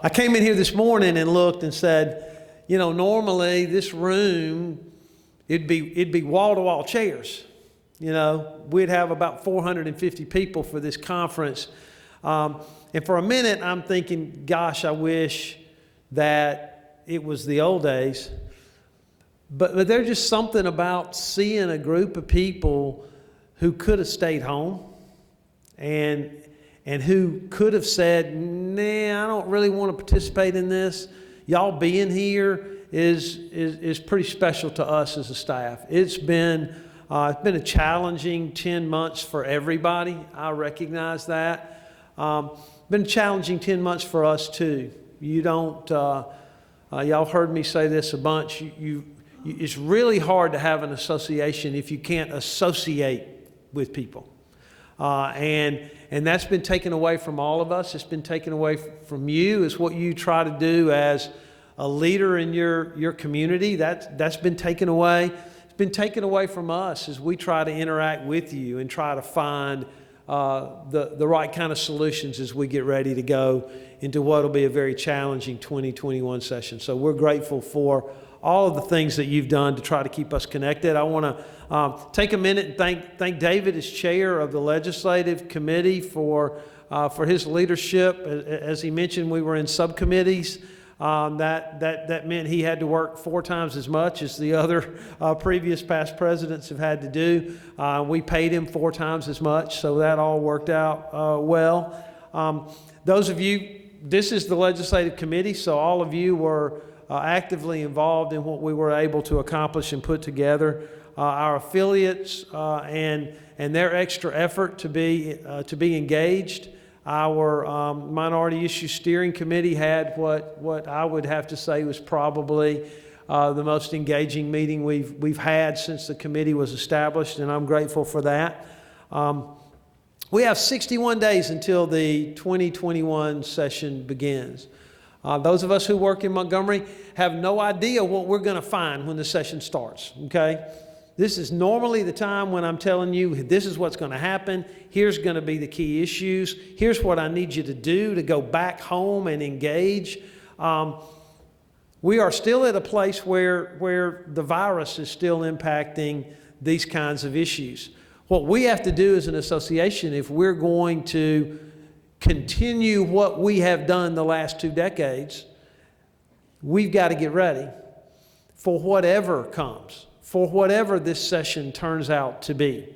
I came in here this morning and looked and said, you know, normally this room, it'd be wall-to-wall chairs. You know, we'd have about 450 people for this conference. And for a minute, I'm thinking, gosh, I wish that it was the old days. But there's just something about seeing a group of people who could have stayed home and who could have said, nah, I don't really want to participate in this. Y'all being here is pretty special to us as a staff. It's been a challenging 10 months for everybody. I recognize that. Been a challenging 10 months for us too. You don't, y'all heard me say this a bunch. It's really hard to have an association if you can't associate with people. And that's been taken away from all of us. It's been taken away from you. It's what you try to do as a leader in your community. That's been taken away. It's been taken away from us as we try to interact with you and try to find the right kind of solutions as we get ready to go into what will be a very challenging 2021 session. So we're grateful for all of the things that you've done to try to keep us connected. I want to take a minute and thank David as chair of the legislative committee for his leadership. As he mentioned, we were in subcommittees. That meant he had to work 4 times as much as the other previous past presidents have had to do. We paid him 4 times as much, so that all worked out well. Those of you, this is the legislative committee, so all of you were actively involved in what we were able to accomplish and put together. Our affiliates and their extra effort to be engaged. Our Minority Issue Steering Committee had what I would have to say was probably the most engaging meeting we've had since the committee was established, and I'm grateful for that. We have 61 days until the 2021 session begins. Those of us who work in Montgomery have no idea what we're going to find when the session starts, okay? This is normally the time when I'm telling you, this is what's going to happen. Here's going to be the key issues. Here's what I need you to do to go back home and engage. We are still at a place where the virus is still impacting these kinds of issues. What we have to do as an association, if we're going to continue what we have done the last 2 decades, we've got to get ready for whatever comes, for whatever this session turns out to be.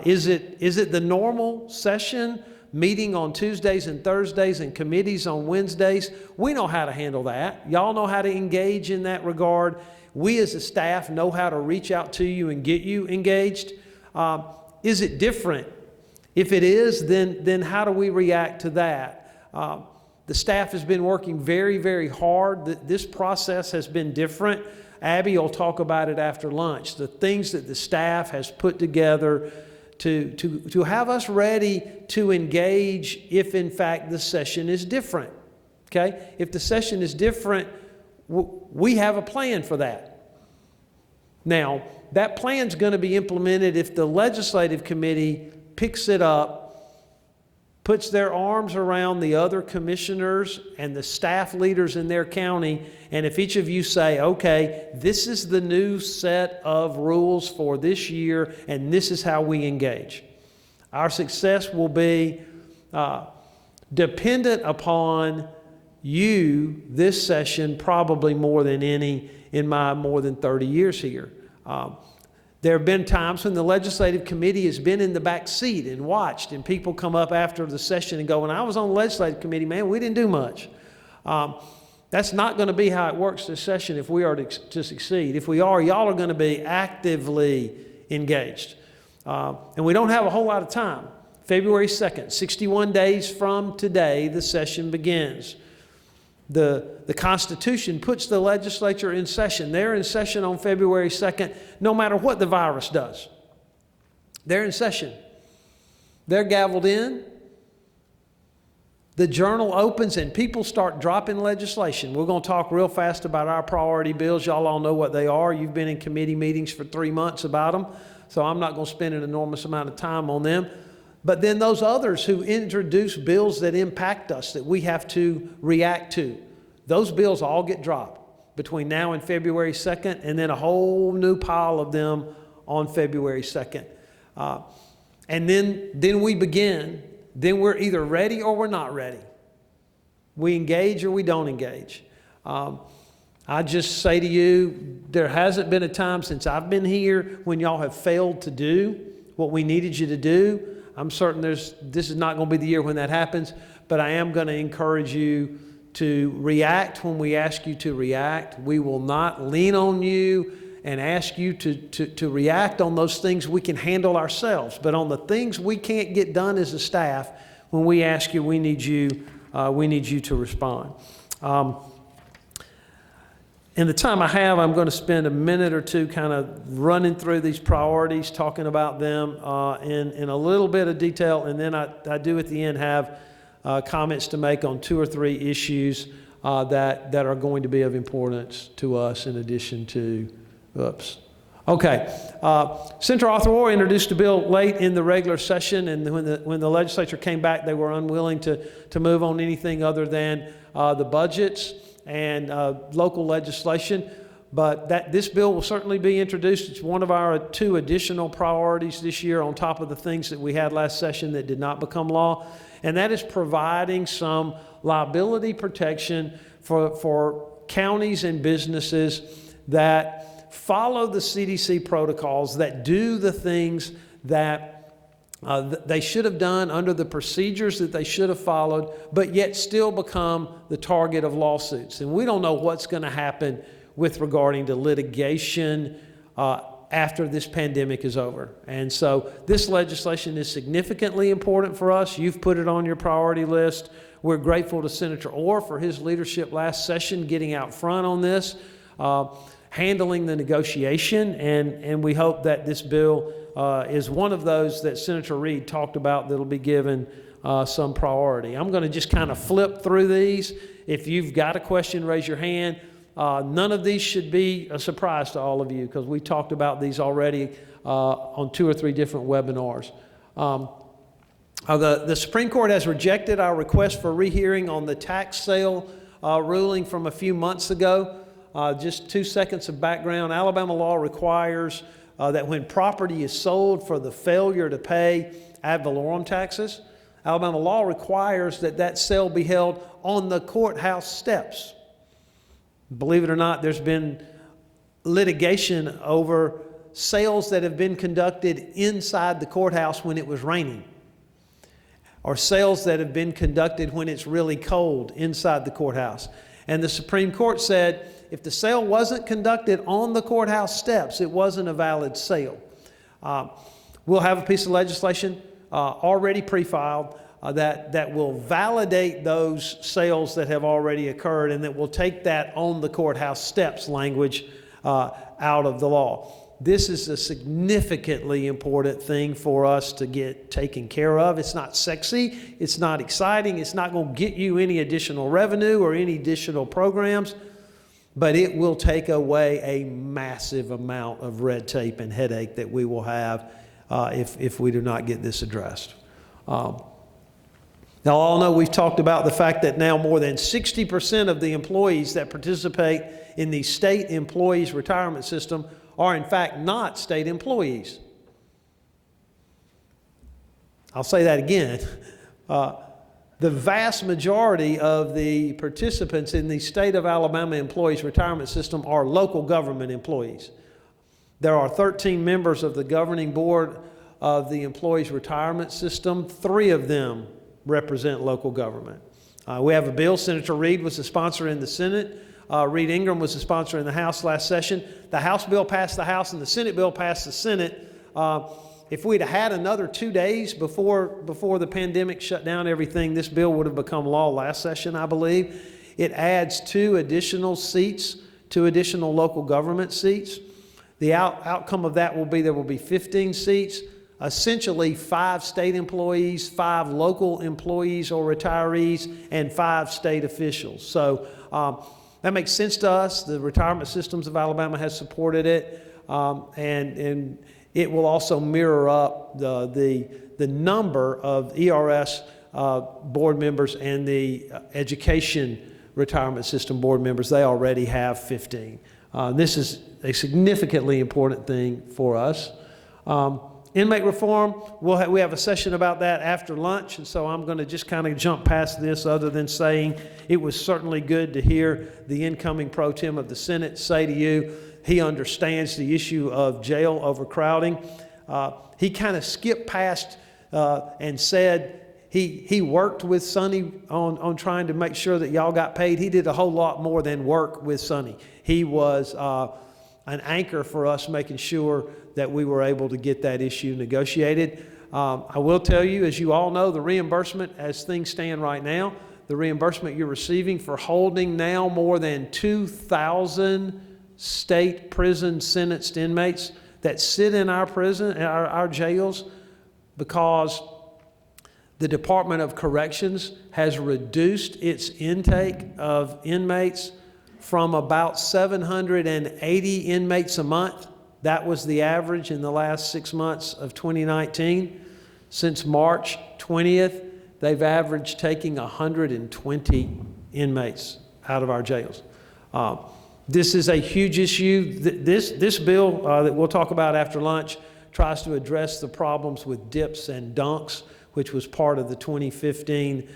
Is it the normal session, meeting on Tuesdays and Thursdays and committees on Wednesdays? We know how to handle that. Y'all know how to engage in that regard. We as a staff know how to reach out to you and get you engaged. Is it different? If it is, then how do we react to that? The staff has been working very, very hard. This process has been different. Abby will talk about it after lunch. The things that the staff has put together to have us ready to engage if in fact the session is different. Okay? If the session is different, we have a plan for that. Now, that plan's going to be implemented if the legislative committee picks it up, puts their arms around the other commissioners and the staff leaders in their county, and if each of you say, okay, this is the new set of rules for this year, and this is how we engage. Our success will be dependent upon you this session, probably more than any in my more than 30 years here. There have been times when the legislative committee has been in the back seat and watched, and people come up after the session and go, when I was on the legislative committee, man, we didn't do much. That's not going to be how it works this session if we are to succeed. If we are, y'all are going to be actively engaged. And we don't have a whole lot of time. February 2nd, 61 days from today, the session begins. The Constitution puts the legislature in session. They're in session on February 2nd, no matter what the virus does. They're in session. They're gavelled in. The journal opens and people start dropping legislation. We're going to talk real fast about our priority bills. Y'all all know what they are. You've been in committee meetings for 3 months about them, so I'm not going to spend an enormous amount of time on them. But then those others who introduce bills that impact us, that we have to react to, those bills all get dropped between now and February 2nd, and then a whole new pile of them on February 2nd. And then we begin. Then we're either ready or we're not ready. We engage or we don't engage. I just say to you, there hasn't been a time since I've been here when y'all have failed to do what we needed you to do. I'm certain this is not going to be the year when that happens, but I am going to encourage you to react when we ask you to react. We will not lean on you and ask you to react on those things we can handle ourselves. But on the things we can't get done as a staff, when we ask you, we need you to respond. In the time I have, I'm going to spend a minute or two kind of running through these priorities, talking about them in a little bit of detail, and then I do at the end have comments to make on 2 or 3 issues that are going to be of importance to us in addition to, Senator Arthur Orr introduced a bill late in the regular session, and when the legislature came back, they were unwilling to move on anything other than the budgets and local legislation. But this bill will certainly be introduced. It's one of our 2 additional priorities this year on top of the things that we had last session that did not become law. And that is providing some liability protection for counties and businesses that follow the CDC protocols, that do the things that they should have done under the procedures that they should have followed, but yet still become the target of lawsuits. And we don't know what's going to happen with regarding to litigation after this pandemic is over. And so this legislation is significantly important for us. You've put it on your priority list. We're grateful to Senator Orr for his leadership last session, getting out front on this, handling the negotiation, and we hope that this bill is one of those that Senator Reed talked about that'll be given some priority. I'm going to just kind of flip through these. If you've got a question, raise your hand. None of these should be a surprise to all of you because we talked about these already on 2 or 3 different webinars. The Supreme Court has rejected our request for rehearing on the tax sale ruling from a few months ago. Just 2 seconds of background. Alabama law requires that when property is sold for the failure to pay ad valorem taxes, Alabama law requires that sale be held on the courthouse steps. Believe it or not, there's been litigation over sales that have been conducted inside the courthouse when it was raining, or sales that have been conducted when it's really cold inside the courthouse. And the Supreme Court said if the sale wasn't conducted on the courthouse steps, it wasn't a valid sale. We'll have a piece of legislation already pre-filed that will validate those sales that have already occurred, and that will take that on the courthouse steps language out of the law. This is a significantly important thing for us to get taken care of. It's not sexy. It's not exciting. It's not going to get you any additional revenue or any additional programs, but it will take away a massive amount of red tape and headache that we will have if we do not get this addressed. Now, all know we've talked about the fact that now more than 60% of the employees that participate in the state employees retirement system are in fact not state employees. I'll say that again. The vast majority of the participants in the state of Alabama employees retirement system are local government employees. There are 13 members of the governing board of the employees retirement system. 3 of them represent local government. We have a bill. Senator Reed was the sponsor in the Senate. Reed Ingram was the sponsor in the House last session. The House bill passed the House and the Senate bill passed the Senate. If we'd have had another 2 days before the pandemic shut down everything, this bill would have become law last session, I believe. It adds 2 additional seats, 2 additional local government seats. The outcome of that will be there will be 15 seats, essentially 5 state employees, 5 local employees or retirees, and 5 state officials. So that makes sense to us. The Retirement Systems of Alabama has supported it, and it will also mirror up the the number of ERS board members and the education retirement system board members. They already have 15. This is a significantly important thing for us. Inmate reform, we have a session about that after lunch, and so I'm going to just kind of jump past this, other than saying it was certainly good to hear the incoming pro tem of the Senate say to you he understands the issue of jail overcrowding. He kind of skipped past and said he worked with Sonny on trying to make sure that y'all got paid. He did a whole lot more than work with Sonny. He was an anchor for us, making sure that we were able to get that issue negotiated. I will tell you, as you all know, the reimbursement as things stand right now, the reimbursement you're receiving for holding now more than 2,000 state prison sentenced inmates that sit in our prison, our jails, because the Department of Corrections has reduced its intake of inmates from about 780 inmates a month. That was the average in the last 6 months of 2019. Since March 20th, they've averaged taking 120 inmates out of our jails. This is a huge issue. This bill that we'll talk about after lunch tries to address the problems with dips and dunks, which was part of the 2015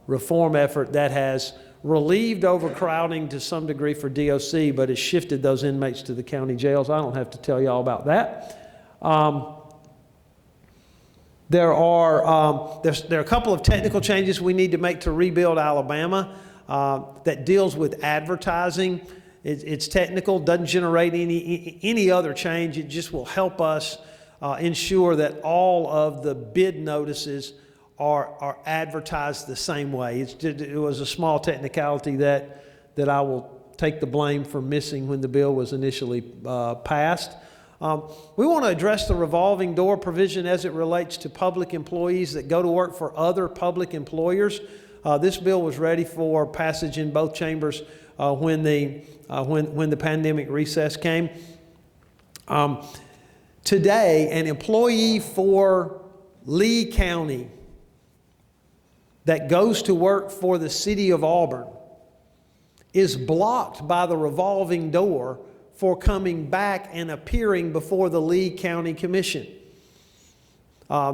reform effort that has relieved overcrowding to some degree for DOC, but has shifted those inmates to the county jails. I don't have to tell you all about that. There are a couple of technical changes we need to make to Rebuild Alabama that deals with advertising. It's technical, doesn't generate any other change. It just will help us ensure that all of the bid notices are advertised the same way. It was a small technicality that I will take the blame for missing when the bill was initially passed. We want to address the revolving door provision as it relates to public employees that go to work for other public employers. This bill was ready for passage in both chambers when the pandemic recess came. Today, an employee for Lee County that goes to work for the city of Auburn is blocked by the revolving door for coming back and appearing before the Lee County Commission.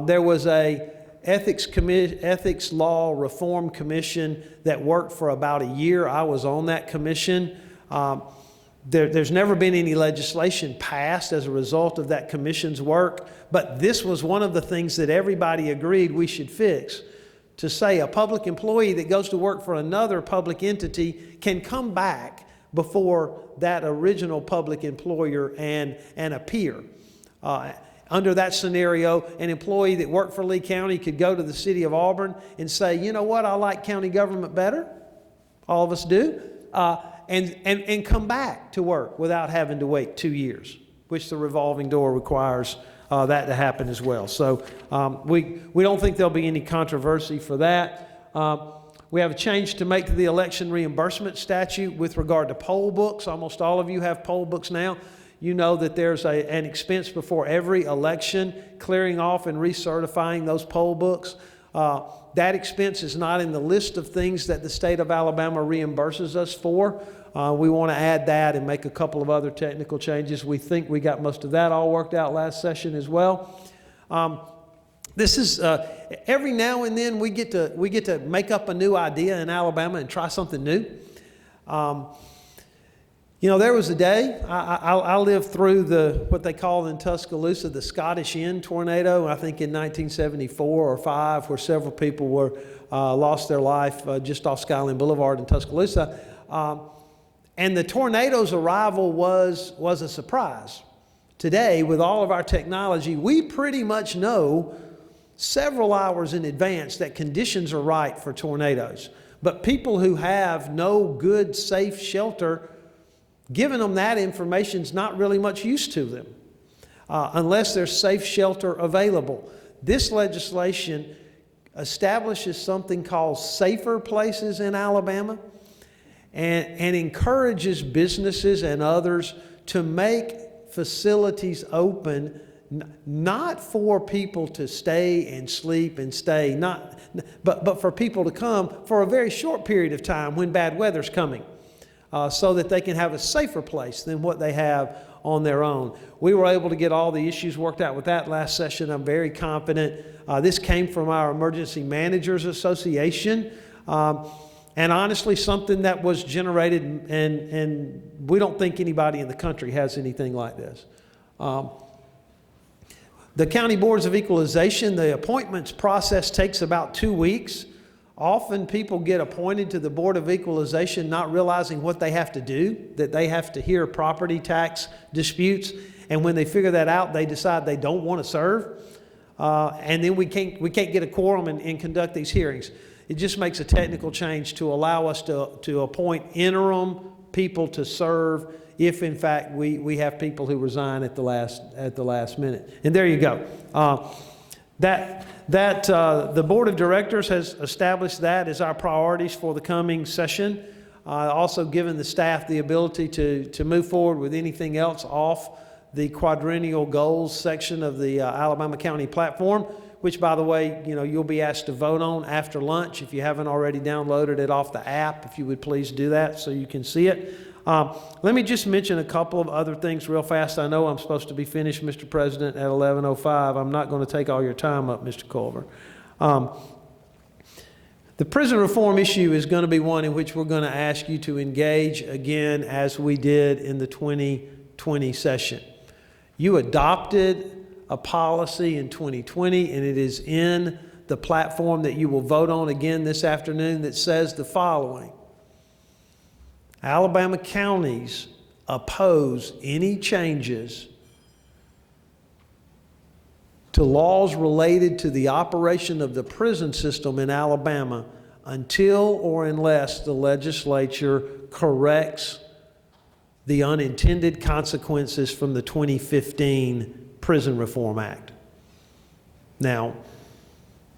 There was a ethics law reform commission that worked for about a year. I was on that commission. There's never been any legislation passed as a result of that commission's work, but this was one of the things that everybody agreed we should fix, to say a public employee that goes to work for another public entity can come back before that original public employer and appear. Under that scenario, an employee that worked for Lee County could go to the city of Auburn and say, you know what, I like county government better. All of us do. And come back to work without having to wait 2 years, which the revolving door requires that to happen as well. So we don't think there'll be any controversy for that. We have a change to make to the election reimbursement statute with regard to poll books. Almost all of you have poll books now. You know that there's an expense before every election, clearing off and recertifying those poll books. That expense is not in the list of things that the state of Alabama reimburses us for. We want to add that and make a couple of other technical changes. We think we got most of that all worked out last session as well. This is every now and then we get to make up a new idea in Alabama and try something new. You know, there was a day I lived through what they call in Tuscaloosa the Scottish End tornado. I think in 1974 or 5, where several people lost their life just off Skyline Boulevard in Tuscaloosa. And the tornado's arrival was a surprise. Today, with all of our technology, we pretty much know several hours in advance that conditions are right for tornadoes. But people who have no good, safe shelter, giving them that information is not really much use to them unless there's safe shelter available. This legislation establishes something called safer places in Alabama and encourages businesses and others to make facilities open not for people to stay and sleep and stay, but for people to come for a very short period of time when bad weather's coming, so that they can have a safer place than what they have on their own. We were able to get all the issues worked out with that last session. I'm very confident. This came from our Emergency Managers Association. And honestly, something that was generated, and we don't think anybody in the country has anything like this. The County Boards of Equalization, the appointments process takes about 2 weeks. Often people get appointed to the Board of Equalization not realizing what they have to do, that they have to hear property tax disputes, and when they figure that out, they decide they don't want to serve. And then we can't get a quorum and conduct these hearings. It just makes a technical change to allow us to appoint interim people to serve if, in fact, we have people who resign at the last minute. And there you go. The Board of Directors has established that as our priorities for the coming session. Also given the staff the ability to move forward with anything else off the quadrennial goals section of the Alabama County platform, which, by the way, you'll be asked to vote on after lunch. If you haven't already downloaded it off the app, if you would please do that so you can see it. Let me just mention a couple of other things real fast. I know I'm supposed to be finished, Mr. President, at 11:05. I'm not going to take all your time up, Mr. Culver. The prison reform issue is going to be one in which we're going to ask you to engage again as we did in the 2020 session. You adopted a policy in 2020, and it is in the platform that you will vote on again this afternoon, that says the following: Alabama counties oppose any changes to laws related to the operation of the prison system in Alabama until or unless the legislature corrects the unintended consequences from the 2015 Prison Reform Act. Now,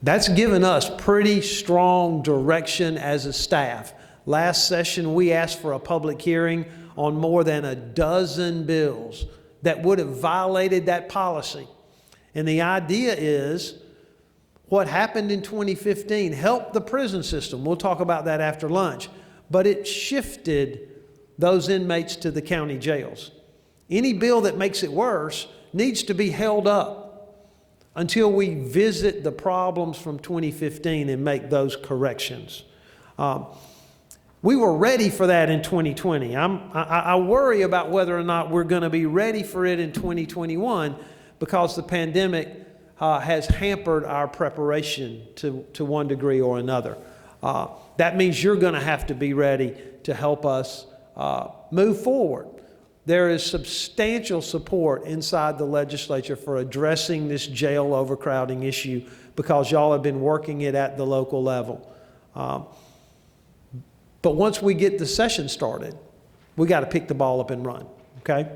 that's given us pretty strong direction as a staff. Last session, we asked for a public hearing on more than a dozen bills that would have violated that policy. And the idea is what happened in 2015 helped the prison system. We'll talk about that after lunch. But it shifted those inmates to the county jails. Any bill that makes it worse needs to be held up until we visit the problems from 2015 and make those corrections. We were ready for that in 2020. I worry about whether or not we're going to be ready for it in 2021 because the pandemic has hampered our preparation to one degree or another. That means you're going to have to be ready to help us move forward. There is substantial support inside the legislature for addressing this jail overcrowding issue because y'all have been working it at the local level. But once we get the session started, we got to pick the ball up and run, okay?